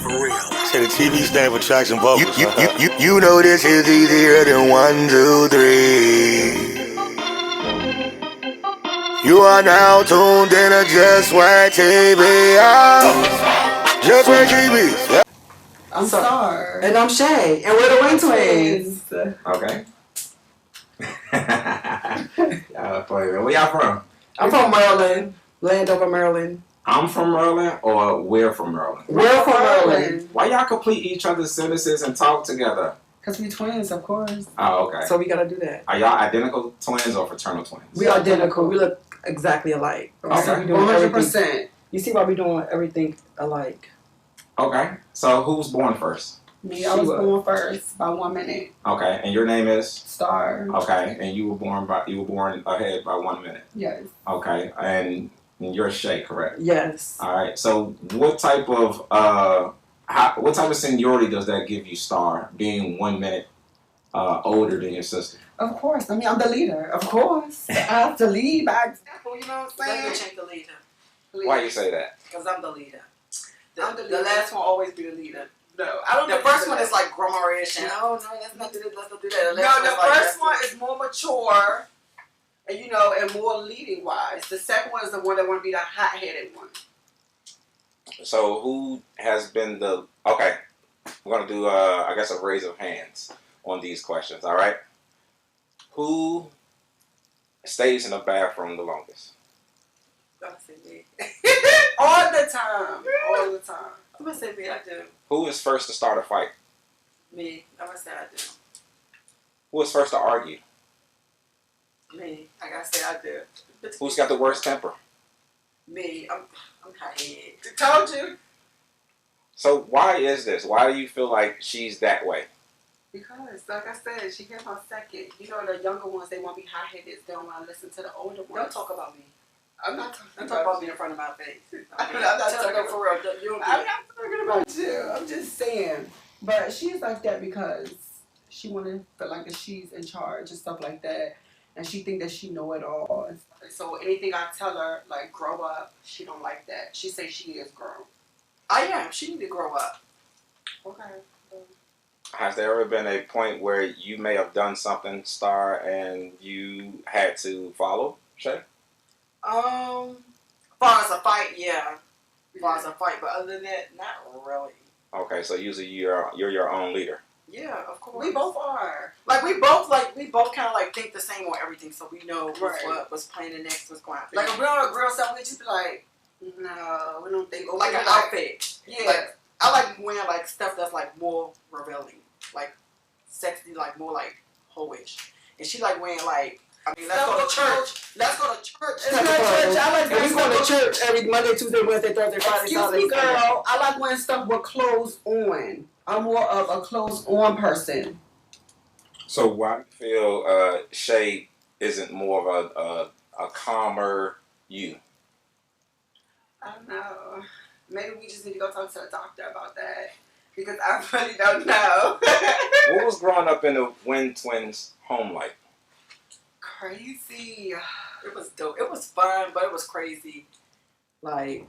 For real. Say the TV stand for tracks and vocals. You know this is easier than 1, 2, 3. You are now tuned in to Just White TV. Just White TV. Yeah. I'm Star. And I'm Shay. And we're the Wing Twins. Okay. Y'all play, man. Where y'all from? I'm from Maryland. Landover, Maryland. I'm from Maryland, or we're from Maryland? We're from Maryland. Why y'all complete each other's sentences and talk together? Because we twins, of course. Oh, okay. So we gotta do that. Are y'all identical twins or fraternal twins? We identical. We look exactly alike. Okay. 100%. You see why we doing everything alike. Okay. So who's born first? Me, I was born first by 1 minute. Okay, and your name is Star. Okay, and you were born ahead by 1 minute. Yes. Okay, and you're Shay, correct? Yes. All right. So what type of seniority does that give you, Star, being 1 minute older than your sister? Of course. I mean, I'm the leader. Of course. I have to lead by example. You know what I'm Let me saying? change the leader. Why you say that? Because I'm the leader. I'm the The leader. last one always be the leader. No, I don't. The first one is like grandma-ish and no, let's not do this, let's not do that. No, the first one is more mature, and and more leading wise. The second one is the one that want to be the hot-headed one. So who has been the okay? We're gonna do I guess a raise of hands on these questions. All right. Who stays in the bathroom the longest? I'm gonna say me. All the time. All the time. I'm gonna say me, I do. Who is first to start a fight? Me, I'm gonna say I do. Who is first to argue? Me, I gotta say I do. Who's got the worst temper? Me, I'm hot-headed. Told you. So why is this? Why do you feel like she's that way? Because, like I said, she came out second. The younger ones, they want to be hot-headed. They don't want to listen to the older ones. Don't talk about me. I'm not talking Don't talk about me in front of my face. I'm not talking for real. You don't I'm not talking about you. I'm just saying. But she's like that because she want to feel like that she's in charge and stuff like that. And she think that she know it all. So anything I tell her, like, grow up, she don't like that. She say she is grown. I am. She need to grow up. Okay. Has there ever been a point where you may have done something, Star, and you had to follow, Shay? As far as a fight, yeah. As far as a fight, but other than that, not really. Okay, so usually you're your own leader. Yeah, of course. We both are. We both kind of like think the same on everything, so we know what's playing next, what's going to happen. Like a real self with you be like, no, we don't think. Like an outfit. Yeah. Like, I like wearing like stuff that's like more revealing, like sexy, like more like hoish. And she like wearing like. I mean, let's go to church. Let's go to church. It's not church. I like we go to church every Monday, Tuesday, Wednesday, Thursday, Friday, Excuse me, girl. I like wearing stuff with clothes on. I'm more of a clothes on person. So why do you feel Shay isn't more of a calmer you? I don't know. Maybe we just need to go talk to the doctor about that. Because I really don't know. What was growing up in the Wing Twins home like? Crazy. It was dope. It was fun, but it was crazy. Like,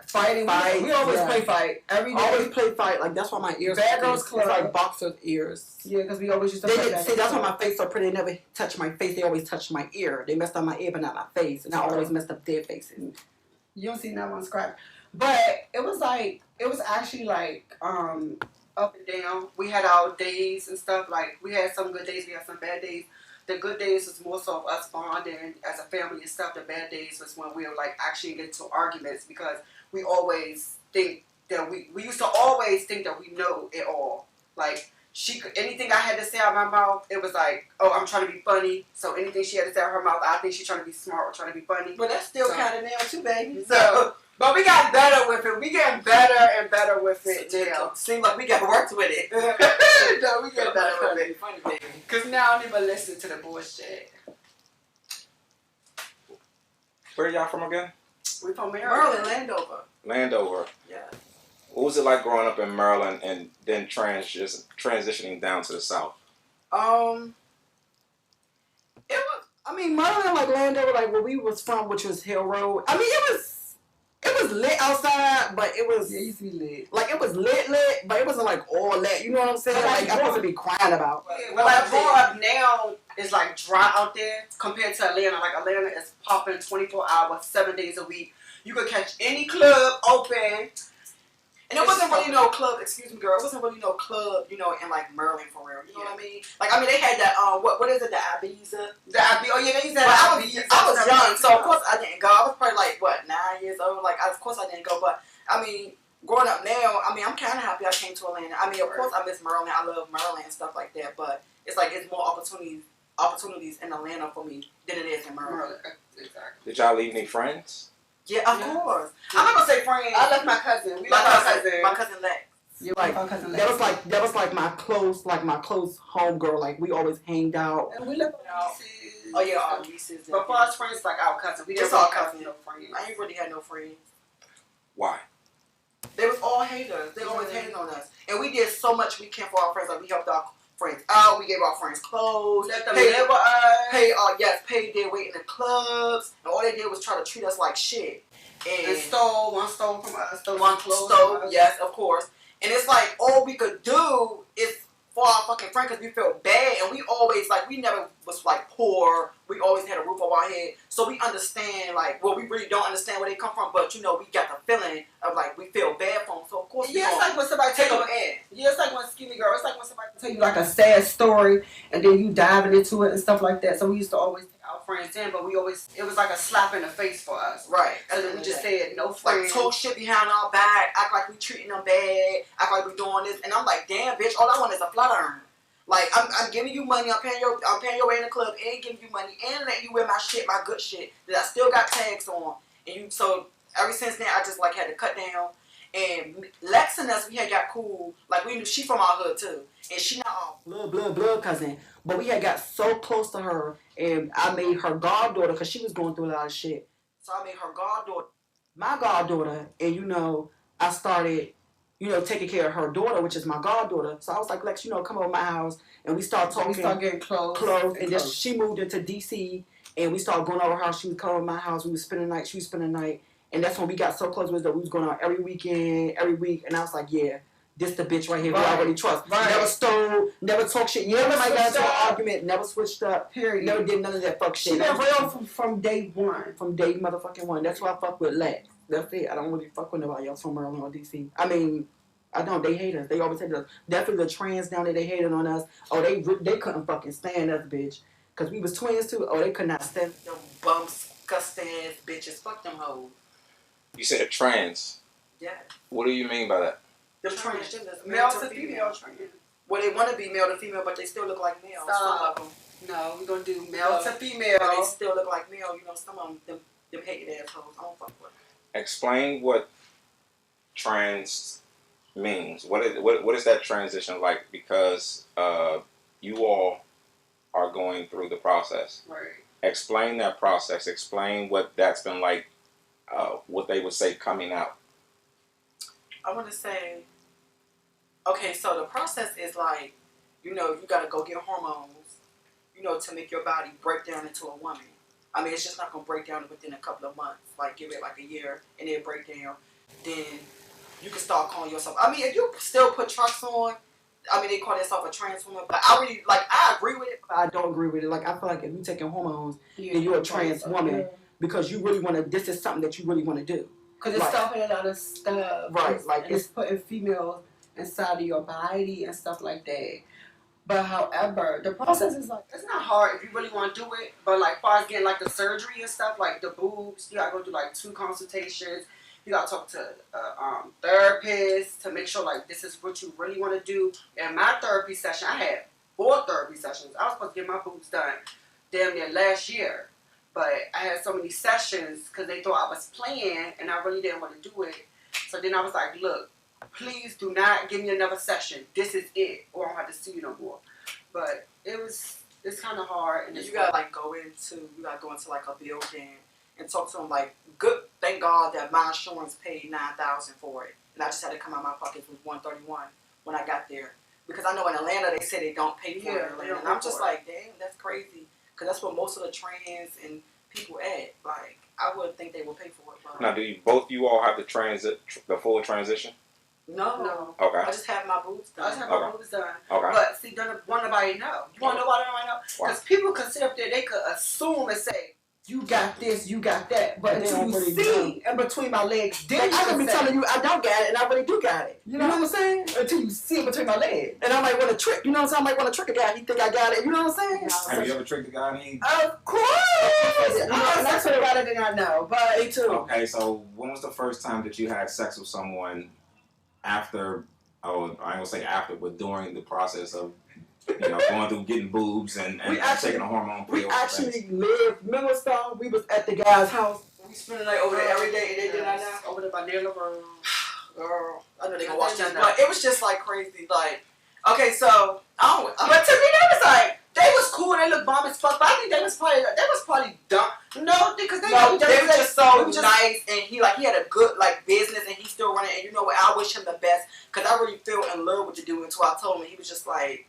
Fighting. We always play fight. Every day. Always play fight. Like, that's why my ears Bad Girls Club. It's like boxer's ears. Yeah, because we always used to play that. See, that's why my face so pretty. They never touch my face. They always touch my ear. They messed up my ear, but not my face. And I always messed up their faces. You don't see that one scratch. But it was actually like, up and down. We had our days and stuff. Like, we had some good days. We had some bad days. The good days was more so of us bonding as a family and stuff. The bad days was when we were like actually get into arguments because we always think that we used to always think that we know it all. Like anything I had to say out of my mouth, it was like, oh, I'm trying to be funny. So anything she had to say out of her mouth, I think she's trying to be smart or trying to be funny. But that's still kind of now too, baby. So, but we got better with it. We getting better and better with it now. Seems like we got worked with it. No, we get better with it. Funny, baby. Because now I don't even listen to the bullshit. Where are y'all from again? We from Maryland. Landover. Landover. Yeah. What was it like growing up in Maryland and then transitioning down to the South? It was, I mean, Maryland, like Landover, like where we was from, which was Hill Road. I mean, It was lit outside, but it was Yeah, it used to be lit. like it was lit, but it wasn't like all lit. You know what I'm saying? But Like I'm supposed to be crying about. Yeah, well, like growing up now is like dry out there compared to Atlanta. Like Atlanta is popping 24 hours, 7 days a week. You could catch any club open. And it wasn't really no club, excuse me, girl. It wasn't really no club, you know, in like Maryland for real. You know what I mean? Like, I mean, they had that, what is it, the Ibiza? Oh yeah, they used to But have I was young, so of course I didn't go. I was probably like, what, 9 years old? Like, of course I didn't go. But, I mean, growing up now, I mean, I'm kind of happy I came to Atlanta. I mean, of course I miss Maryland. I love Maryland and stuff like that. But it's like, it's more opportunities in Atlanta for me than it is in Maryland. Exactly. Did y'all leave any friends? Yeah, of course. I'm not gonna say friends. I left my cousin. We left my cousin. My cousin Lex. You're like My cousin that was like my close home girl. Like we always hanged out. And we left Oh yeah, our nieces. But for us friends, like our cousin. We Just just our all cousin. cousins, no friends. I ain't really had no friends. Why? They was all haters. They always hated on us. And we did so much we can for our friends. Like we helped our friends out. We gave our friends clothes. Let them paid, live with us. paid their way in the clubs. And all they did was try to treat us like shit. And one stole from us. Stole One clothes stove, from us. yes, of course. And it's like all we could do is for our fucking friend because we felt bad, and we always like we never was like poor. We always had a roof over our head, so we understand like well we really don't understand where they come from, but you know we got the feeling of like we feel bad for them. So of course Yeah, it's like when somebody take tell them you. in. Yeah, it's like when Skinny Girl. It's like when somebody tell you like a sad story, and then you diving into it and stuff like that. So we used to always take our friends in, but it was like a slap in the face for us. Right. So then we just said no Like friends. talk shit behind our back, act like we treating them bad, act like we doing this, and I'm like, damn, bitch, all I want is a flat iron. Like I'm giving you money, I'm paying your way in the club, and giving you money, and letting you wear my shit, my good shit that I still got tags on, and you. So ever since then, I just like had to cut down. And Lex and us, we had got cool. Like we knew she from our hood too, and she not our blood cousin. But we had got so close to her, and I made her goddaughter because she was going through a lot of shit. So I made her goddaughter, my goddaughter, and you know, I started, you know, taking care of her daughter, which is my goddaughter. So I was like, Lex, you know, come over my house, and we start talking. We start getting close. And then she moved into DC, and we started going over her house. She would come over my house. We would spend the night. She would spend the night. And that's when we got so close was that we was going out every weekend, every week. And I was like, yeah, this the bitch right here. Right. We already trust. Right. Never stole, never talk shit. Never Never got into switched an up. argument. Never switched up. Period. Never did none of that fuck shit. She been real from day one. From day motherfucking one. That's why I fuck with Lex. That's it. I don't really fuck with nobody else from Maryland or DC. I mean, I don't. They hate us. They always hate us. Definitely the trans down there, they hated on us. Oh, they couldn't fucking stand us, bitch. Because we was twins too. Oh, they could not stand them bumps, disgusting ass bitches. Fuck them hoes. You said trans. Yeah. What do you mean by that? Them transgenders, Male to female trans. Well, they want to be male to female, but they still look like male. Stop. Some of them. No, we're gonna do male to female. But they still look like male. You know, some of them hated assholes. I don't fuck with them. Explain what trans means. What is that transition like? Because you all are going through the process. Right. Explain that process. Explain what that's been like. What they would say coming out. I want to say, okay, so the process is like, you know, you got to go get hormones, you know, to make your body break down into a woman. I mean, it's just not going to break down within a couple of months. Like, give it like a year, and then break down. Then you can start calling yourself. I mean, if you still put trucks on, I mean, they call themselves a trans woman, but I really, like, I agree with it. I don't agree with it. Like, I feel like if you're taking hormones, then you're a trans woman because you really want to, this is something that you really want to do. Because it's stopping a lot of stuff. Right, like it's putting females inside of your body and stuff like that. But however, the process is like, it's not hard if you really want to do it. But like, as far as getting like the surgery and stuff, like the boobs, you got to go through like 2 consultations. You got to talk to a therapist to make sure like this is what you really want to do. And my therapy session, I had 4 therapy sessions. I was supposed to get my boobs done damn near last year. But I had so many sessions because they thought I was playing and I really didn't want to do it. So then I was like, look, please do not give me another session. This is it, or I don't have to see you no more. But it's kind of hard. And you gotta like go into like a building and talk to them like, good, thank God that my insurance paid $9,000 for it. And I just had to come out of my pocket with $131 when I got there. Because I know in Atlanta they say they don't pay for it in Atlanta. And I'm just like, damn, that's crazy. Because that's where most of the trans and people at. Like, I would think they would pay for it. Now, do you both you all have the full transition? No. Okay. I just have my boobs done. I just have my boobs done. Okay. But see, don't want nobody know. You want nobody to know? Because people could sit up there, they could assume and say, you got this, you got that. But until you see in between my legs, then I can be telling you I don't got it, and I really do got it. You know what I'm saying? Until you see in between my legs. And I might want to trick, you know what I'm saying? I might want to trick a guy, he think I got it, you know what I'm saying? Have you ever tricked a guy and he... Of course! And that's what about it that I know. But Me too. Okay, so when was the first time that you had sex with someone after, I ain't gonna say after, but during the process of, going through getting boobs and taking a hormone pill? We actually lived, remember Star? We was at the guy's house. We spend the night over there every day, and they did not know. over there by near LeBron. Girl, I know they gonna watch this, but it was just like crazy. Like, okay, so But to me, they was like, they was cool and they looked bomb as fuck. But I think they was probably dumb. No, because they no, they were just so just nice, and he had a good business, and he's still running. And you know what? I wish him the best because I really feel in love with the dude. Until I told him, he was just like,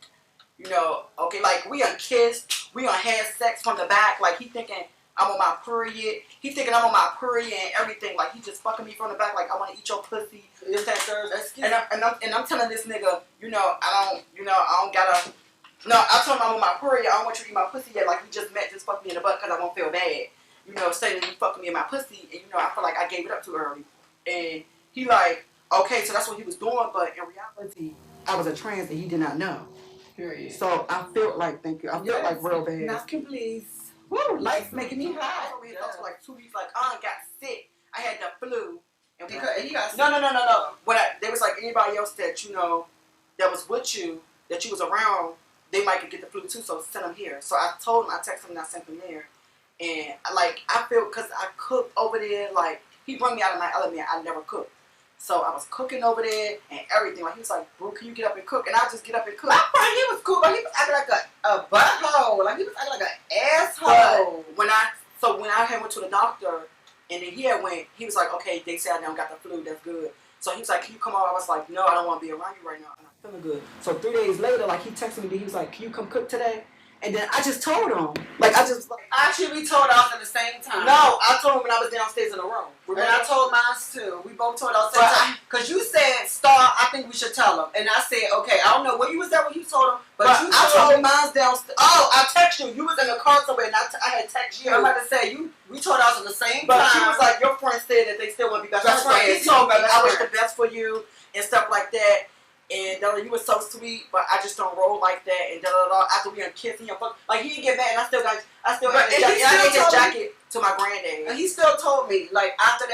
okay, like we kissed, we had sex from the back. Like he thinking I'm on my period. He thinking I'm on my period and everything. Like he just fucking me from the back. Like I want to eat your pussy. This, that, third. And I'm telling this nigga, I don't gotta. No, I told him I'm on my period. I don't want you to eat my pussy yet. Like we just met, just fuck me in the butt because I won't feel bad. Saying you fucking me in my pussy, and I feel like I gave it up too early. And he like, okay, so that's what he was doing. But in reality, I was a trans and he did not know. Period. So I felt like, thank you, I felt like real bad. Napkin, please. Woo, life's making me hot. I was for like 2 weeks. Like I got sick. I had the flu. And he got sick. No. When there was like anybody else that that was with you, that you was around, they might could get the flu too. So send them here. So I told him, I texted him, and I sent them there. And I feel because I cooked over there. Like he brought me out of my element. I never cooked. So I was cooking over there and everything. Like he was like, "Bro, can you get up and cook?" And I just get up and cook. My friend, he was cool, but he was acting like a butthole. Like he was acting like an asshole. When I had went to the doctor, and then he was like, "Okay, they said I don't got the flu. That's good." So he was like, "Can you come over?" I was like, "No, I don't want to be around you right now." And I'm feeling good. So 3 days later, he texted me, he was like, "Can you come cook today?" And then I just told him. Actually, we told ours at the same time. No, I told him when I was downstairs in the room. And I told mine too. We both told ours at the same time. Because you said, Star, I think we should tell him. And I said, okay, I don't know where you was at when you told him. But you I told mine downstairs. Oh, I texted you. You was in the car somewhere, and I had texted you. I'm about to say, we told us at the same but time. But she was like, your friend said that they still want to be best friends. Right. He told me I wish the best for you and stuff like that. And you were so sweet, but I just don't roll like that. And after we were kissing him, like he didn't get mad, and I still had his jacket to my granddad. And he still told me, like after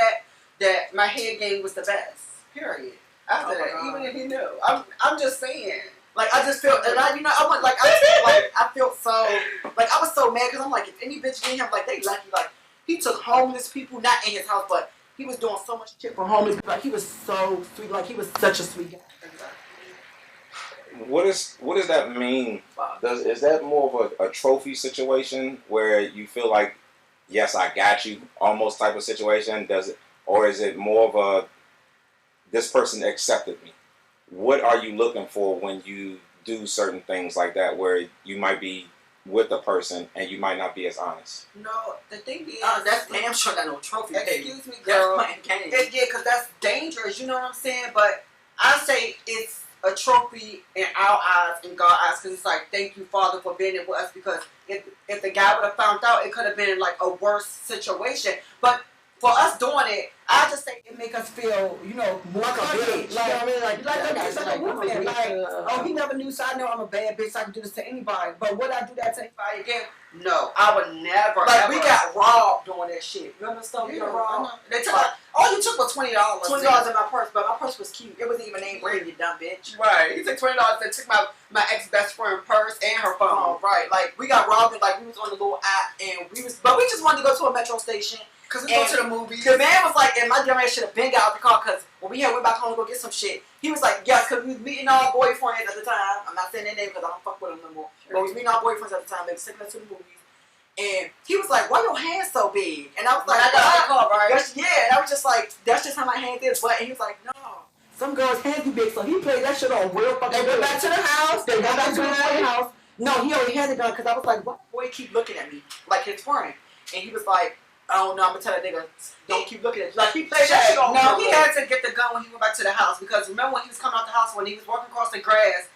that my head game was the best. Period. After that, even if he knew, I'm just saying. Like I just felt, and I went I felt so like I was so mad because I'm like, if any bitch get him, like they lucky. Like he took homeless people, not in his house, but he was doing so much shit for homeless people. Like he was so sweet. Like he was such a sweet guy. What does that mean? Is that more of a trophy situation where you feel like, yes, I got you, almost type of situation? Or is it more of a, this person accepted me? What are you looking for when you do certain things like that, where you might be with a person and you might not be as honest? No, the thing is, that's damn sure not no trophy. Excuse me, girl. Yeah, because that's dangerous. You know what I'm saying? But I say it's a trophy in our eyes, in God's eyes, because it's like, thank you, Father, for being there with us, because if the guy would have found out, it could have been like a worse situation. But for us doing it, I just say it make us feel, more like a bitch. Like, you know what I mean? Like a woman. Like, he never knew, so I know I'm a bad bitch. So I can do this to anybody. But would I do that to anybody again? No, I would never. Like, ever. We got robbed doing that shit. Remember stuff we got robbed? They took all you took was $20. $20 in my purse, but my purse was cute. It wasn't even named brand, you dumb bitch. Right. He took $20 and took my ex-best friend purse and her phone. Oh, right. Like, we got robbed and, we was on the little app, and we just wanted to go to a metro station. Because we go to the movies. The man was like, and my dumb ass should have been got out the car, because when we went back home to go get some shit, he was like, yes, because we was meeting our boyfriends at the time. I'm not saying their name because I don't fuck with them no more. But we was meeting our boyfriends at the time. They was taking us to the movies. And he was like, why your hands so big? And I was like, I got out the car, right? And I was just like, that's just how my hands is. But, and he was like, no. Some girls' hands be big, so he played that shit on real fucking. They went back to the house. They went back to the house. No, he already had it done, because I was like, why boy keep looking at me? Like his friend. And he was like, I don't know. I'm gonna tell that nigga, don't keep looking at you. Like he played that shit on. No, he had to get the gun when he went back to the house because remember when he was coming out the house when he was walking across the grass,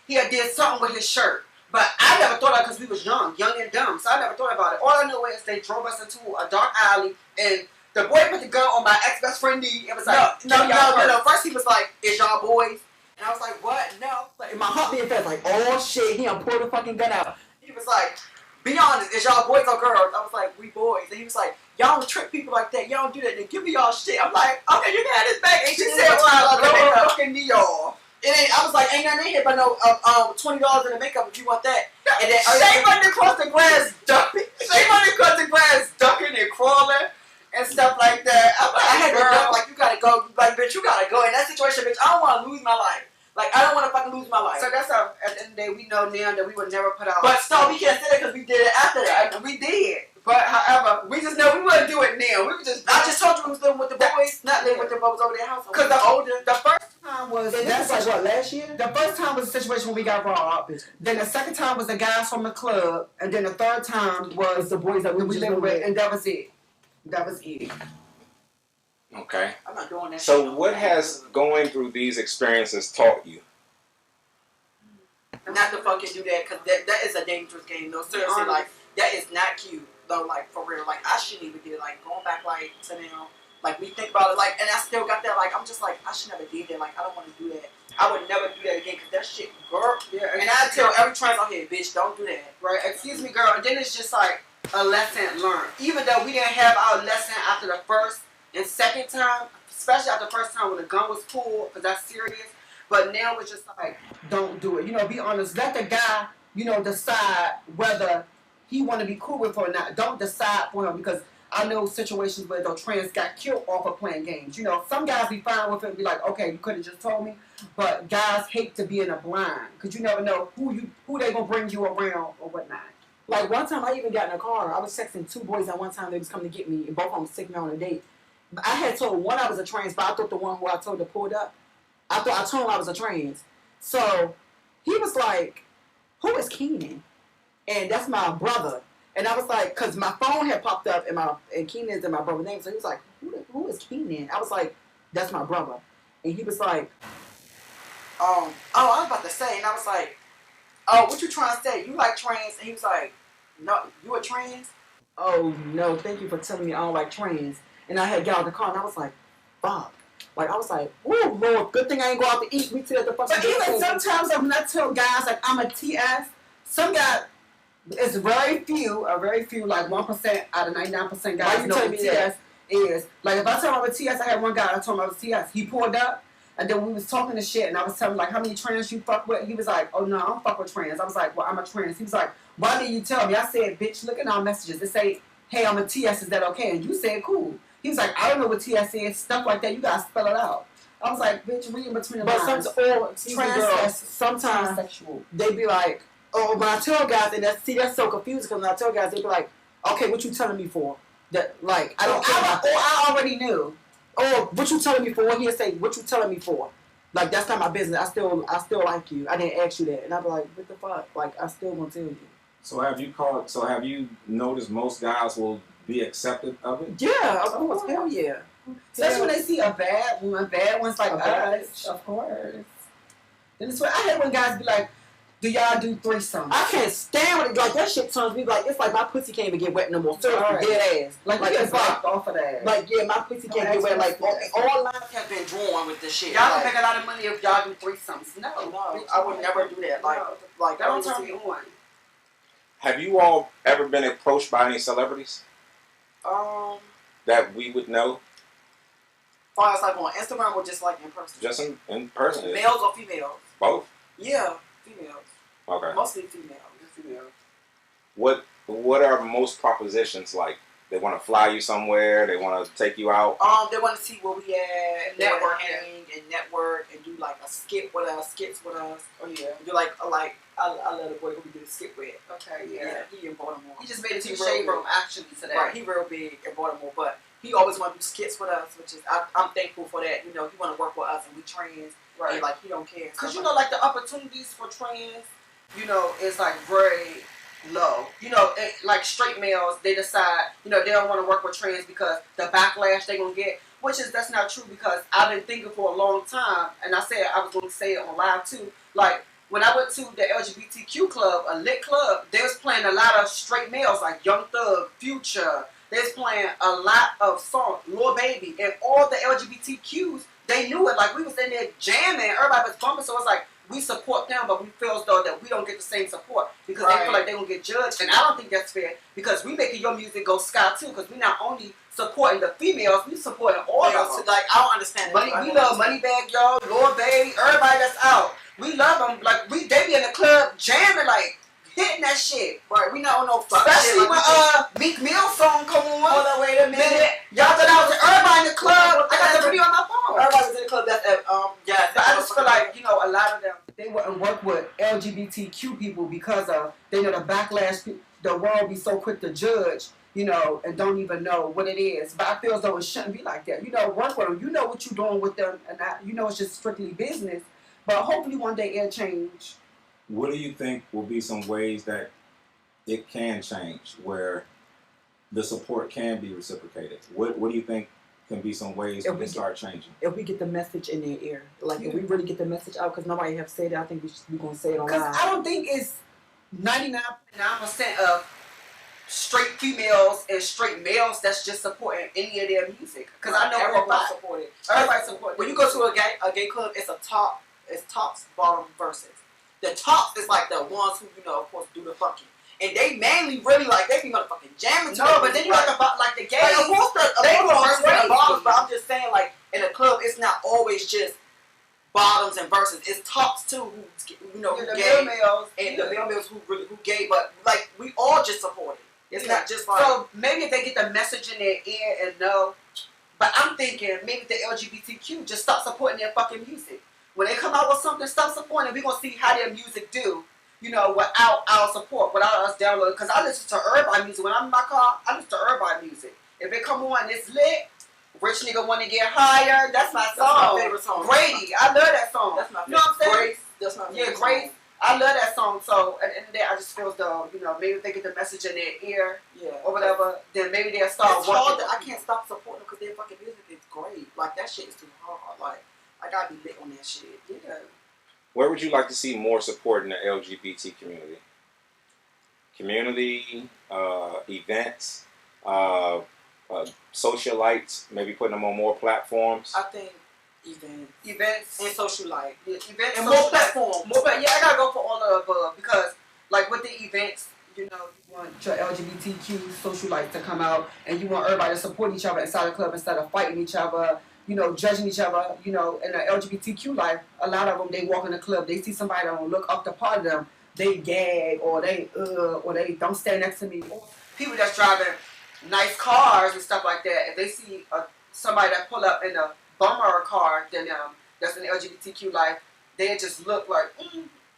he had did something with his shirt. But I never thought of it because we was young and dumb, so I never thought about it. All I knew is they drove us into a dark alley and the boy put the gun on my ex-best friend knee. It was like, no. First he was like, "Is y'all boys?" And I was like, "What? No." Like, my heart being fast, like, oh shit, he done pulled the fucking gun out. He was like, "Be honest, is y'all boys or girls?" I was like, "We boys." And he was like, "Y'all don't trick people like that. Y'all don't do that. Then give me y'all shit." I'm like, "Okay, you can have this back." And she said, "Well, I'll blow her fucking knee off." It ain't. I was like, "Ain't nothing in here but no $20 in the makeup if you want that." And then Shane running across the grass, ducking. Shane running across the grass, ducking and crawling and stuff like that. I'm like, I had to girl, go, like, you gotta go. Like, bitch, you gotta go. In that situation, bitch, I don't want to lose my life. Like, I don't want to fucking lose my life. so that's how, at the end of the day, we know now that we would never put out. But still, we can't say that because we did it after that. We did. But however, we just know we wouldn't do it now. We would just. I just told you we was living with the boys, not living with the boys over their house. Because the first time was. And this was like, what, last year? The first time was a situation when we got robbed. Then the second time was the guys from the club. And then the third time was the boys that we lived with. And that was it. That was it. Okay. I'm not doing that. So what has going through these experiences taught you? Not to fucking do that, because that is a dangerous game. No, seriously, like, that is not cute. Though, like, for real. Like, I shouldn't even do it. Like, going back, like, to now. Like, we think about it, like, and I still got that, like, I'm just like, I should never do that. Like, I don't want to do that. I would never do that again, because that shit, girl. Yeah, and I tell every trans out here, bitch, don't do that. Right, excuse me, girl. And then it's just like a lesson learned. Even though we didn't have our lesson after the first and second time, especially after the first time when the gun was pulled, because that's serious. But now it's just like, don't do it. You know, be honest. Let the guy, you know, decide whether he want to be cool with her or not. Don't decide for him, because I know situations where the trans got killed off of playing games. You know, some guys be fine with it and be like, okay, you could have just told me. But guys hate to be in a blind, because you never know who they gonna bring you around or whatnot. Like, one time I even got in a car. I was texting two boys at one time. They was coming to get me, and both of them was taking me on a date. I had told one I was a trans, but I thought the one who I told to pulled up, I told him I was a trans. So he was like, "Who is Keenan?" And that's my brother. And I was like, because my phone had popped up and Keenan's in my brother's name. So he was like, who is Keenan? I was like, "That's my brother." And he was like, I was about to say, and I was like, "Oh, what you trying to say? You like trans?" And he was like, "No, you a trans?" "Oh no, thank you for telling me I don't like trans." And I had got out of the car and I was like, "Fuck." Like, I was like, "Oh Lord, good thing I ain't go out to eat." We at the fucking. But even sometimes when I tell guys like I'm a TS, some guys, it's very few, like 1% out of 99% guys Why you know telling what me TS is. Like if I tell him I'm a TS, I had one guy I told him I was TS. He pulled up and then we was talking to shit and I was telling him like how many trans you fuck with. He was like, "Oh no, I don't fuck with trans." I was like, "Well, I'm a trans." He was like, "Why didn't you tell me?" I said, "Bitch, look at our messages. They say, 'Hey, I'm a TS, is that okay?' And you said, 'Cool.'" He was like, "I don't know what TS is, stuff like that. You gotta spell it out." I was like, "Bitch, read in between the lines." But sometimes Transsexual. they be like, "Oh," when I tell guys, and that's so confusing, because when I tell guys, they be like, "Okay, what you telling me for?" That, like, I don't care about that. I already knew. Or what you telling me for? He'll say, "What you telling me for?" Like, that's not my business. I still like you. I didn't ask you that. And I'd be like, "What the fuck?" Like, I still won't tell you. So have you noticed most guys will be accepted of it? Yeah, of course. Hell yeah. Especially when they see a bad ones like us. Of course. And it's what I hate when guys be like, "Do y'all do threesomes?" I can't stand with it. Like, that shit turns me like, it's like my pussy can't even get wet no more. Seriously, dead ass. Like it's get blocked off of that. Like, yeah, my pussy can't get wet. Like, all lines have been drawn with this shit. Y'all can make a lot of money if y'all do threesomes. No, I would never do that. Like that don't turn me on. Have you all ever been approached by any celebrities that we would know? Far as like on Instagram or just like in person? Just in person? Males or females? Both? Yeah, females. Okay. Mostly females. What are most propositions like? They want to fly you somewhere. They want to take you out. They want to see where we at, and network, and do like a skits with us. Oh yeah. Do like I love the boy who we did a skit with. Okay, yeah. He in Baltimore. He just made it to the shade room actually today. Right, he real big in Baltimore, but he always want to do skits with us, which is I'm thankful for that. You know, he want to work with us, and we trans. Right. And like he don't care. Because you know, like the opportunities for trans, you know, is like very low. You know, like straight males, they decide, you know, they don't want to work with trans because the backlash they're going to get, that's not true because I've been thinking for a long time, and I said I was going to say it on live too, like, when I went to the LGBTQ club, a lit club, they was playing a lot of straight males like Young Thug, Future. They was playing a lot of songs, Lil Baby, and all the LGBTQs, they knew it. Like, we was in there jamming, everybody was bumping, so it's like, we support them, but we feel as though that we don't get the same support because they feel like they're going to get judged. And I don't think that's fair because we making your music go sky too because we not only supporting the females, we supporting all of them. Like, I don't understand Money, we love Moneybag Yo, Lord Baby, everybody that's out. We love them. Like, they be in the club jamming, like, hitting that shit. Right, we not on no fuck Especially shit. Like when Meek Mill song come on. Hold on, wait a minute. Y'all thought I was everybody in the club. I got the video on my phone. Everybody was in the club. That's yeah. But I just feel like, you know, a lot of them, they wouldn't work with LGBTQ people because of, they know the backlash, the world be so quick to judge, you know, and don't even know what it is. But I feel as though it shouldn't be like that. You know, work with them. You know what you're doing with them, and you know it's just strictly business. But hopefully one day it'll change. What do you think will be some ways that it can change, where the support can be reciprocated? What do you think can be some ways we can start changing? If we get the message in their ear, like if we really get the message out, because nobody have said it, I think we're going to say it on live. Because I don't think it's 99.9% of straight females and straight males that's just supporting any of their music. Because I know everybody support it. Everybody support it. When you go to a gay club, it's tops, bottom, verses. The tops is like the ones who, you know, of course, do the fucking. And they mainly really like, they be motherfucking jamming to No, but then you like the gays. Like, of course, they the verses and the crazy. bottoms, but I'm just saying, like, in a club, it's not always just bottoms and verses. It's tops too, who, you know, who the gay. males. And the male males who gay, but, like, we all just support it. It's not just like. So maybe if they get the message in their ear and know, but I'm thinking maybe the LGBTQ just stop supporting their fucking music. When they come out with something, stop supporting it. We're going to see how their music do, you know, without our support, without us downloading. Because I listen to everybody music. When I'm in my car, I listen to everybody music. If it come on and it's lit, Rich Nigga Want to Get Higher, that's my song. That's my favorite song. Grady, I love that song. That's my favorite. You know what I'm saying? Grace, that's my favorite. Yeah, Grace. I love that song. So at the end of the day, I just feel as though, you know, maybe if they get the message in their ear or whatever, then maybe they'll start It's hard working. I can't stop supporting them because their fucking music is great. Like, that shit is too hard. Like, I gotta be lit on that shit. Yeah. Where would you like to see more support in the LGBT community? Community, events, socialites, maybe putting them on more platforms? I think events and social life. Yeah, events And social more platforms. Yeah, I gotta go for all of the above because, like, with the events, you know, you want your LGBTQ social life to come out, and you want everybody to support each other inside the club instead of fighting each other, you know, judging each other. You know, in the LGBTQ life, a lot of them, they walk in the club, they see somebody that don't look up to part of them, they gag or they don't stand next to me. Or people that's driving nice cars and stuff like that, if they see somebody that pull up in a bummer car, then that's an LGBTQ life, they just look like,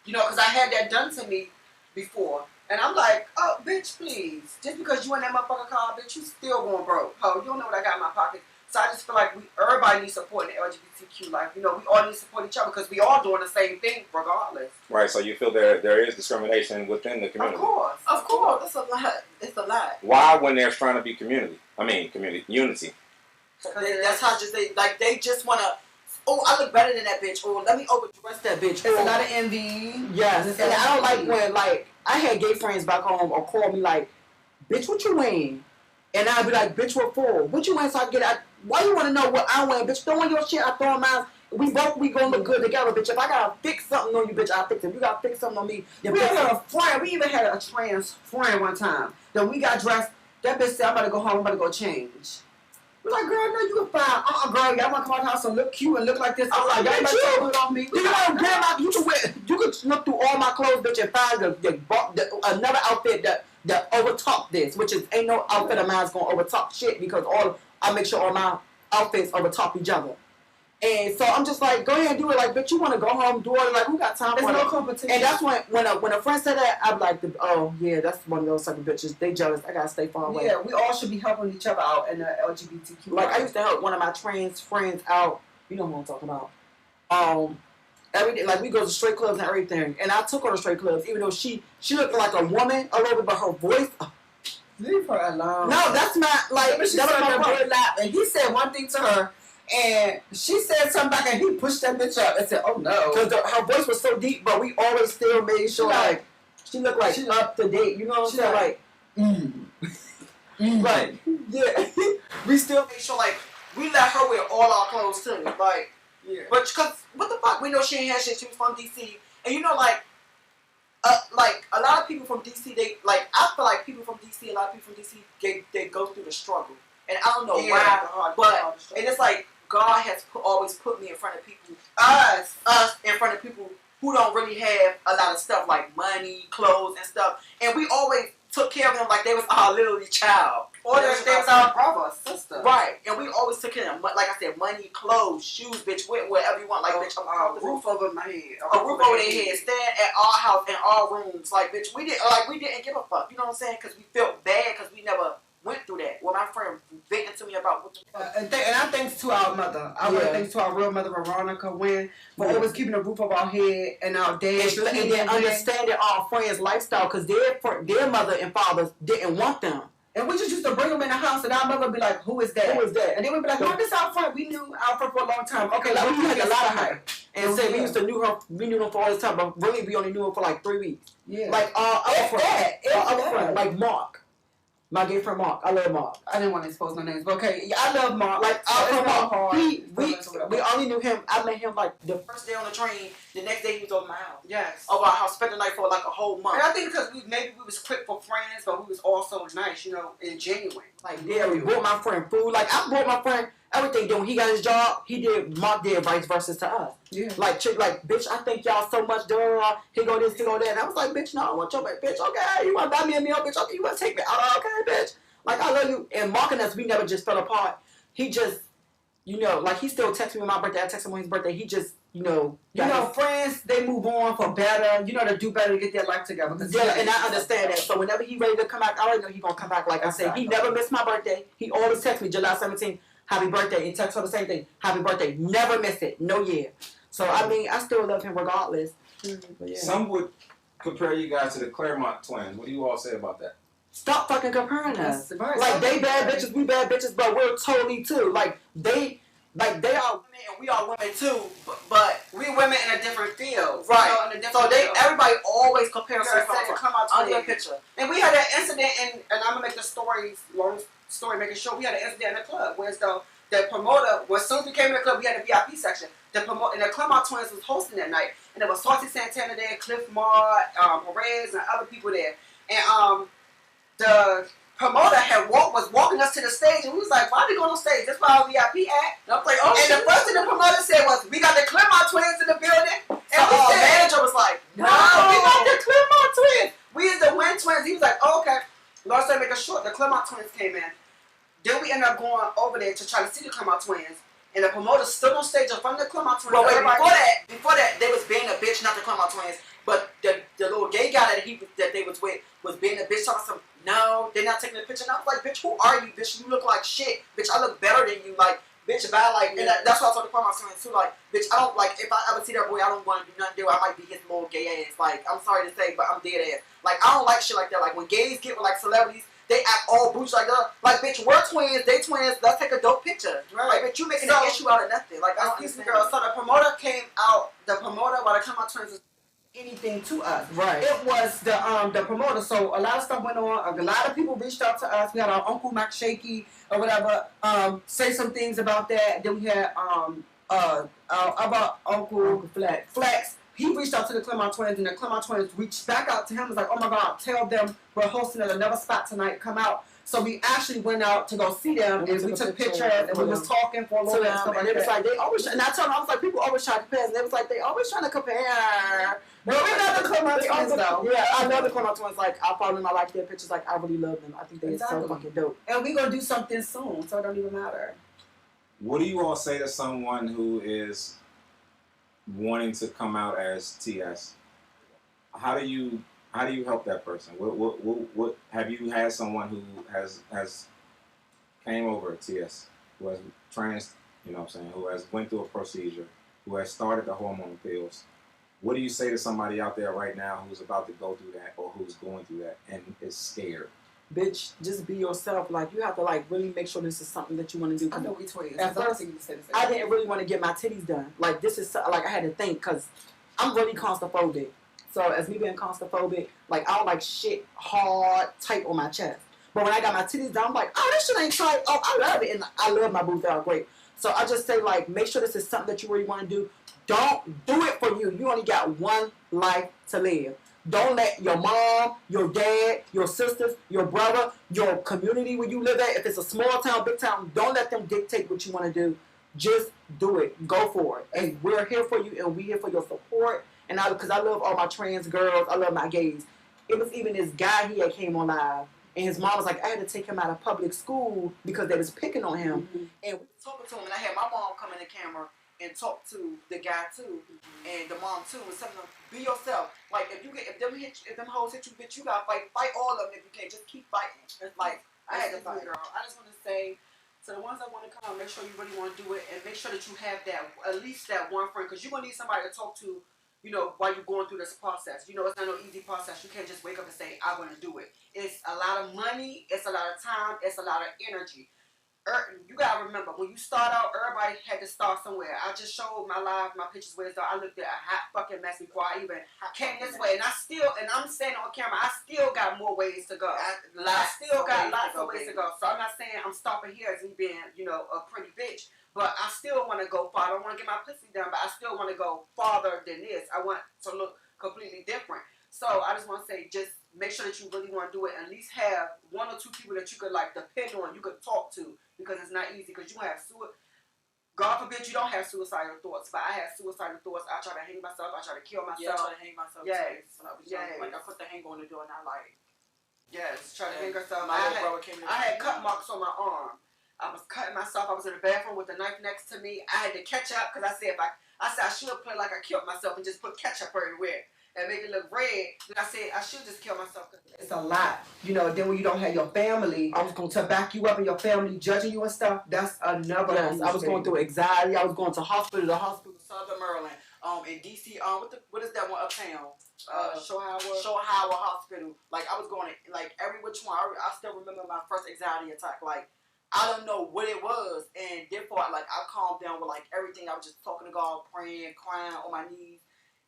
you know, because I had that done to me before. And I'm like, oh, bitch, please. Just because you in that motherfucking car, bitch, you still going broke. Ho, you don't know what I got in my pocket. So I just feel like everybody needs support in the LGBTQ life. You know, we all need to support each other because we all doing the same thing regardless. Right, so you feel there is discrimination within the community? Of course. That's a lot. It's a lot. Why, when there's trying to be unity? That's how just they just want to. Oh, I look better than that bitch. Oh, let me overdress that bitch. It's a lot of envy. Yes, It's and a lot I of don't like envy. when, like, I had gay friends back home or call me like, bitch, what you wearing? And I'd be like, bitch, what for? What you wearing? So I get out. Why you want to know what I'm wearing, bitch? Throw on your shit, I throw on mine. We gonna look good together, bitch. If I gotta fix something on you, bitch, I'll fix it. If you gotta fix something on me, We had a friend. We even had a trans friend one time. Then we got dressed. That bitch said, I'm about to go home. I'm about to go change. We're like, girl, no, you can find. Girl, y'all want to come out the house and look cute and look like this. I'm like, y'all better put on me. You know, grandma, you can look through all my clothes, bitch, and find another outfit that overtop this, which is ain't no outfit of mine's gonna overtop shit because I make sure all my outfits overtop each other. And so I'm just like, go ahead and do it. Like, bitch, you want to go home, do it. Like, who got time for it? no competition. And that's when a friend said that, I'm like, oh, yeah, that's one of those sucker bitches. They jealous. I got to stay far away. Yeah, we all should be helping each other out in the LGBTQ. Like, I used to help one of my trans friends out. You know who I'm talking about. every day. Like we go to straight clubs and everything. And I took her to straight clubs, even though she looked like a woman a little bit, but her voice. Leave her alone. No, that's not like She that said was my her point. boy lap, and he said one thing to her, and she said something back, and he pushed that bitch up and said, "Oh no," Because her voice was so deep, but we always still made sure like she looked like she up to date. You know what I'm saying? Like, Right. Yeah. We still make sure like we let her wear all our clothes too. Like, yeah. but because what the fuck? We know she ain't had shit. She was from DC, and you know like a lot of people from DC, they like I feel like people from DC, a lot of people from DC, they go through the struggle, and I don't know why, but and it's like God has always put me in front of people, us in front of people who don't really have a lot of stuff like money, clothes, and stuff, and we always took care of them like they was our little child, or they was our brother, sister, right? And we always took care of them, like I said, money, clothes, shoes, bitch, whatever you want, like bitch, a roof over my head, a roof over their head, staying at our house in our rooms, like bitch, we didn't give a fuck, you know what I'm saying? Because we felt bad because we never went through that. Well, my friend vented to me about what the fuck. and I thanks to our mother. I want to thanks to our real mother, Veronica, for always keeping a roof over our head and our dad. and then understanding our friends' lifestyle because their mother and fathers didn't want them. And we just used to bring them in the house, and our mother would be like, "Who is that? Who is that?" And then we'd be like, "No, this our friend. We knew our friend for a long time. Okay, Like, we had a lot of her." her. And say we used to we knew them for all this time, but really we only knew them for like 3 weeks. Yeah. Like other friend, like Mark. My gay friend Mark. I love Mark. I didn't want to expose no names, but okay, yeah, I love Mark. Like so our friend Mark. we We only knew him. I met him like the First day on the train, the next day he was over my house. yes. Over our house, spent the night for like a whole month. And I think because maybe we was quick for friends, but we was also nice, you know, and genuine. like yeah, we bought my friend food. Like I bought my friend everything. Then when he got his job, Mark did vice versa to us. Yeah. Like chick, like bitch, I thank y'all so much. Duh, he go this, he go that. And I was like, bitch, no, I want your bitch. Okay, you want to buy me a meal, bitch? Okay, you want to take me? Okay, bitch. Like I love you. And Mark and us, we never just fell apart. He just, you know, like he still texts me on my birthday. I text him on his birthday. He just, you know, friends, they move on for better. You know, to do better, to get their life together. Yeah, and I understand that. So whenever he ready to come back, I already know he gonna come back. Like I said, he never missed my birthday. He always texts me July 17th, happy birthday, and text her the same thing, happy birthday. Never miss it, no year. So I mean, I still love him regardless. But yeah. Some would compare you guys to the Claremont twins. What do you all say about that? Stop fucking comparing us. Right. Like they bad bitches, we bad bitches, but we're totally too. Like they are women and we are women too, but we women in a different field. right. You know, in a different So field. everybody always compares Girl, us said, come out under to a picture. And we had an incident, and I'm gonna make the long story, making sure we had an incident in the club where the promoter, as soon as we came in the club, we had a VIP section. The promoter and the Claremont Twins was hosting that night, and there was Salty Santana there, Cliff Mart, Perez, and other people there. And the promoter was walking us to the stage, and we was like, "Why are we going on stage? That's why our VIP at." And I'm like, oh, And the first thing the promoter said was, "We got the Claremont Twins in the building." And so our manager was like, "No, we got the Claremont Twins. We is the Win Twins." He was like, "Oh, okay." Long story make it short, the Claremont Twins came in. Then we ended up going over there to try to see the Claremont Twins. And the promoter stood on stage in front of the Claremont Twins. Well, wait, before that, they was being a bitch, not the Claremont Twins, but the little gay guy that they was with was being a bitch, talking some, no, they're not taking a picture. And I was like, bitch, who are you, bitch? You look like shit. Bitch, I look better than you. Like, bitch, if I like, and that's what I told the Claremont Twins too. Like, bitch, I don't like, if I ever see that boy, I don't want to do nothing to. I might be his little gay ass. Like, I'm sorry to say, but I'm dead ass. Like, I don't like shit like that. Like, when gays get with like celebrities, they act all bougie like that. Like, bitch, we're twins, they twins, let's take a dope picture. Right. Like, bitch, you making an issue out of nothing. Like, I don't understand. Girl, so the promoter came out, while the Claremont Twins was anything to us. right. It was the promoter. So a lot of stuff went on. A lot of people reached out to us. We had our Uncle Mac Shaky or whatever say some things about that. Then we had our other Uncle Flex. He reached out to the Claremont Twins, and the Claremont Twins reached back out to him. Was like, "Oh my God, tell them we're hosting at another spot tonight. Come out." So we actually went out to go see them, and we took pictures, and we was talking for a little bit. And it was like they always, and I told them, I was like, people always try to compare, and it was like they always trying to compare. But we love the Claremont Twins though. Yeah, I love the Claremont Twins. Like I follow them, I like their pictures. Like I really love them. I think they're so fucking dope. And we gonna do something soon, so it don't even matter. What do you all say to someone who is wanting to come out as TS? How do you help that person? What have you had someone who has came over TS, who has trans, you know what I'm saying, who has went through a procedure? who has started the hormone pills, what do you say to somebody out there right now who's about to go through that or who's going through that and is scared? Bitch, just be yourself. Like, you have to, like, really make sure this is something that you want to do. I know we twins. At first, I didn't really want to get my titties done. Like, this is, like, I had to think, because I'm really claustrophobic. So, as me being claustrophobic, like, I don't like shit hard, tight on my chest. But when I got my titties done, I'm like, oh, this shit ain't tight. Oh, I love it. And I love my boobs. They are great. So, I just say, like, make sure this is something that you really want to do. Don't do it for you. You only got one life to live. Don't let your mom, your dad, your sisters, your brother, your community where you live at, if it's a small town, big town, don't let them dictate what you want to do. Just do it. Go for it. And we're here for you, and we're here for your support. And because I love all my trans girls, I love my gays. It was even this guy here that came on live, and his mom was like, I had to take him out of public school because they was picking on him. Mm-hmm. And we was talking to him, and I had my mom come in the camera and talk to the guy too, and the mom too, and telling them, be yourself. Like, if them hoes hit you, bitch, you gotta fight all of them if you can. Just keep fighting. Like, I had to fight. Girl, I just want to say to the ones that want to come, make sure you really want to do it, and make sure that you have that, at least that one friend, because you're gonna need somebody to talk to, you know, while you're going through this process. You know, it's not no easy process. You can't just wake up and say, I want to do it. It's a lot of money, it's a lot of time, it's a lot of energy. You gotta remember, when you start out, everybody had to start somewhere. I just showed my pictures where I looked at a hot fucking mess before I even came this way, and I'm saying on camera, I still got more ways to go. I still got lots of ways to go. So I'm not saying I'm stopping here as me being, you know, a pretty bitch, but I still want to go farther. I want to get my pussy done, but I still want to go farther than this. I want to look completely different. So I just want to say, just make sure that you really want to do it. At least have one or two people that you could like depend on, you could talk to, because it's not easy. Because you have God forbid you don't have suicidal thoughts, but I have suicidal thoughts. I try to hang myself. I try to kill myself. Yeah, I try to hang myself. Yes. Too. When I was young, like I put the hanger on the door and I like. Yes, try to hang herself. My little brother came in. I had cut marks on my arm. I was cutting myself. I was in the bathroom with the knife next to me. I had to catch up because I said I should have played like I killed myself and just put ketchup everywhere and make it look red. And I said I should just kill myself. It's a lot, you know. Then when you don't have your family, I was going to back you up and your family judging you and stuff. That's another. Yes, I was going through anxiety. I was going to hospital, Southern Maryland, in DC. What is that one uptown? Show Howard Hospital. Like I was going to like every which one. I still remember my first anxiety attack. Like I don't know what it was, and therefore like I calmed down with like everything. I was just talking to God, praying, crying on my knees,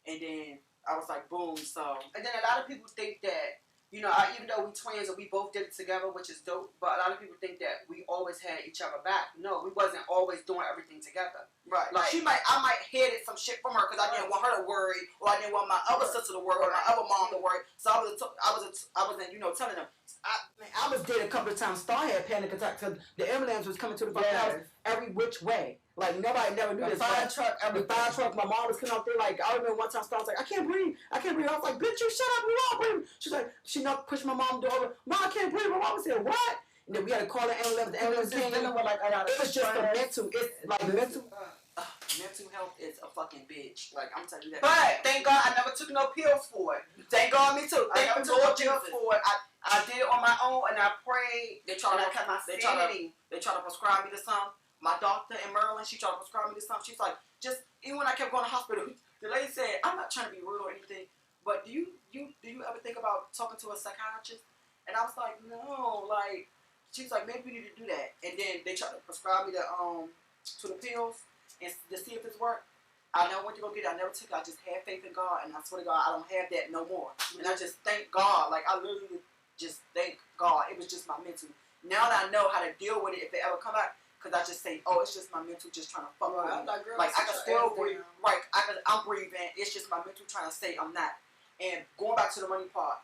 and then I was like, boom. So and then a lot of people think that, you know, even though we twins and we both did it together, which is dope, but a lot of people think that we always had each other back. No, we wasn't always doing everything together. Right. Like I might headed some shit from her because I didn't want her to worry, or I didn't want my other sister to worry, or my other mom to worry. So I was you know, telling them. I was dead a couple of times. Star had panic attack because the ambulance was coming to the fucking house every which way. Like nobody never knew this. The fire truck. My mom was coming out there. Like I remember one time, Star was like, "I can't breathe. I can't breathe." I was like, "Bitch, you shut up. You won't breathe." She's like, she pushed my mom door. Mom, I can't breathe. My mom was here. What? And then we had to call the ambulance. The ambulance came. It was just a mental. It's like mental. Mental health is a fucking bitch. Like I'm telling you that. But thank God I never took no pills for it. Thank God, me too. I never took no pills for it. I did it on my own and I prayed. They try to cut my sanity. They try to prescribe me to some. My doctor in Maryland, she tried to prescribe me to some. She's like, just even when I kept going to hospital, the lady said, I'm not trying to be rude or anything, but do you ever think about talking to a psychiatrist? And I was like, no, like she's like, maybe we need to do that. And then they tried to prescribe me to the pills and to see if it's work. I never went to go get it. I never took it. I just had faith in God, and I swear to God, I don't have that no more. And I just thank God. Like I literally just thank God. It was just my mental. Now that I know how to deal with it, if it ever come out, because I just say, oh, it's just my mental just trying to fuck with me. Like I can still breathe. Right, I'm breathing. It's just my mental trying to say I'm not. And going back to the money part,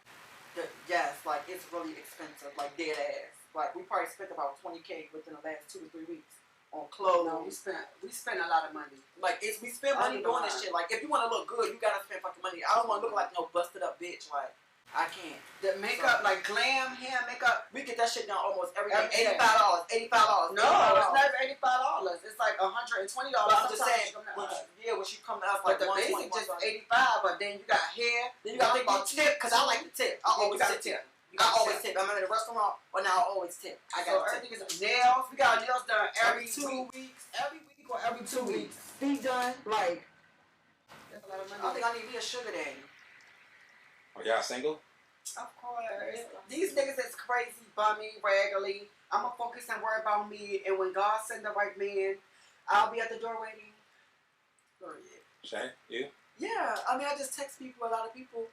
yes, like it's really expensive, like dead ass. Like we probably spent about $20K within the last 2 to 3 weeks on clothes. No, we spent a lot of money. Like we spend money doing this shit. Like if you want to look good, you gotta spend fucking money. I don't want to look like no busted up bitch. Like I can't. The makeup, like glam hair makeup, we get that shit done almost every day. $85. $85. No, it's not even $85. It's like $120. But I'm just saying, when she come to us like the basic just $85, but then you got hair. Then you got to think about tip, because I like the tip. I always got a tip. I always tip. I'm in a restaurant, or now I always tip. I So got everything is nails. We got our nails done every 2 weeks. Every week or every 2 weeks. Feet done, like. That's a lot of I money. think I need me a sugar daddy. Are y'all single? Of course. These niggas is crazy, bummy, raggedy. I'ma focus and worry about me, and when God send the right man, I'll be at the door waiting. Shay, you? Yeah, I mean, I just text people, a lot of people,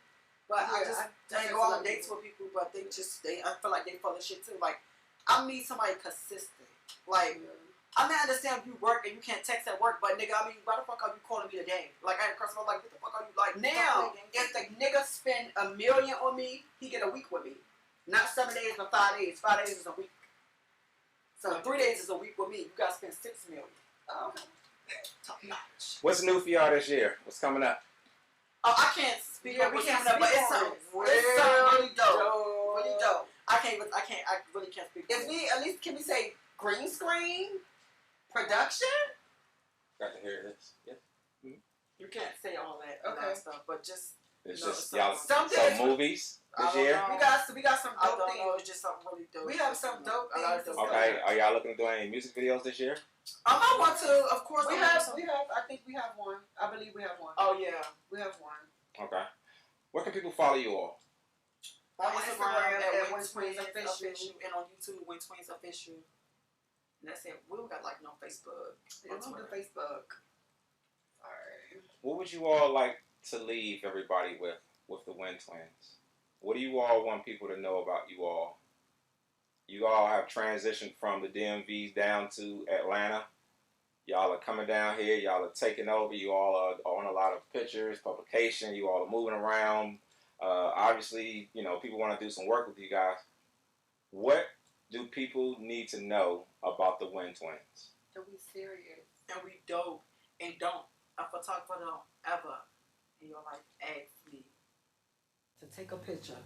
but I ain't go on dates with people, but I feel like they full of shit too. Like, I need somebody consistent. Like, I mean, I understand if you work and you can't text at work, but nigga, I mean, why the fuck are you calling me today? Like, I had a customer like, what the fuck are you like? Now, if the nigga spend $1 million on me, he get a week with me. Not 7 days, but 5 days. 5 days is a week. So 3 days is a week with me. You gotta spend $6 million. Oh, okay. Top notch. What's new for y'all this year? What's coming up? Oh, I can't speak Yeah, up we what's can't coming up, but speak it's on something it. It's something really dope. Really dope. I really can't speak. If we, at least, can we say green screen? Production? Got to hear this. Yeah. You can't say all that Okay. stuff, but just It's No, just something- y'all something- some movies I this don't year. know. We got some I dope don't know. things. It's just something really dope. We have some dope A lot of things. dope Okay, are y'all looking to do any music videos this year? I want to, of course. We I have, want to. I think we have one. I believe we have one. Oh yeah. We have one. Okay. Where can people follow you all? On Instagram Instagram at at Win Twins Official. and on YouTube Win Twins Official. And that's it. We don't got like no Facebook. Yeah, we do Facebook. Alright. What would you all like to leave everybody with the Win Twins? What do you all want people to know about you all? You all have transitioned from the DMV down to Atlanta. Y'all are coming down here. Y'all are taking over. You all are on a lot of pictures, publication. You all are moving around. Obviously, you know, people want to do some work with you guys. What do people need to know about the Win Twins? Don't be serious. And we dope. And a photographer don't ever in your life ask me To take a picture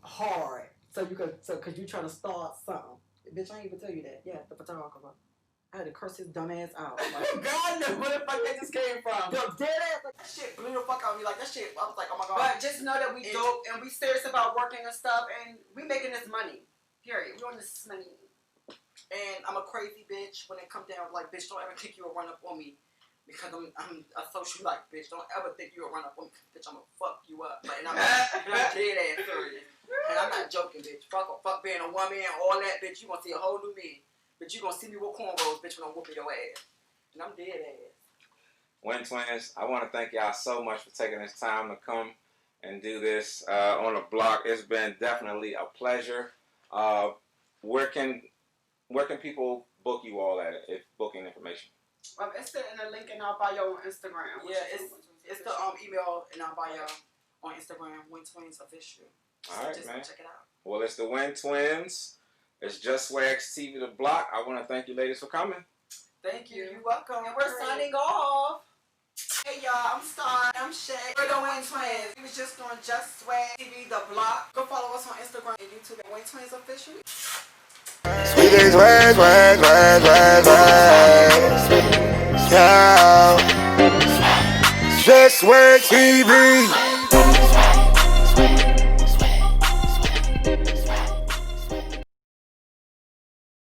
hard. Cause you trying to start something. Bitch, I ain't even tell you that. Yeah, the photographer. I had to curse his dumb ass out. Like, God knows where the fuck that just came from. The dead ass. Like, that shit blew the fuck out of me. Like that shit, I was like, oh my god. But just know that we dope and we serious about working and stuff, and we making this money. Period. We on this money. And I'm a crazy bitch when it comes down. Like, bitch, don't ever think you will run up on me because I'm a social like bitch. Don't ever think you will run up on me, bitch. I'm gonna fuck you up. Like, and I'm dead ass serious. And I'm not joking, bitch. Fuck being a woman and all that, bitch. You gonna see a whole new me. But you gonna see me with cornrows, bitch, when I'm whooping your ass. And I'm dead ass. Win Twins, I want to thank y'all so much for taking this time to come and do this on the block. It's been definitely a pleasure. Where can people book you all at if booking information? It's in the link in our bio on Instagram. Yeah, it's the email in our bio on Instagram, Win Twins Official. All right, just man. Check it out. Well, it's the Win Twins. It's Just Swags TV The Block. I want to thank you ladies for coming. Thank you. You're welcome. And we're signing off. Hey y'all, I'm Star. I'm Shay. We're the Win Twins. We was just doing Just Swag TV The Block. Go follow us on Instagram and YouTube at Win Twins Official. We get swag, swag, swag, swag, swag. Yeah. Just Swag TV.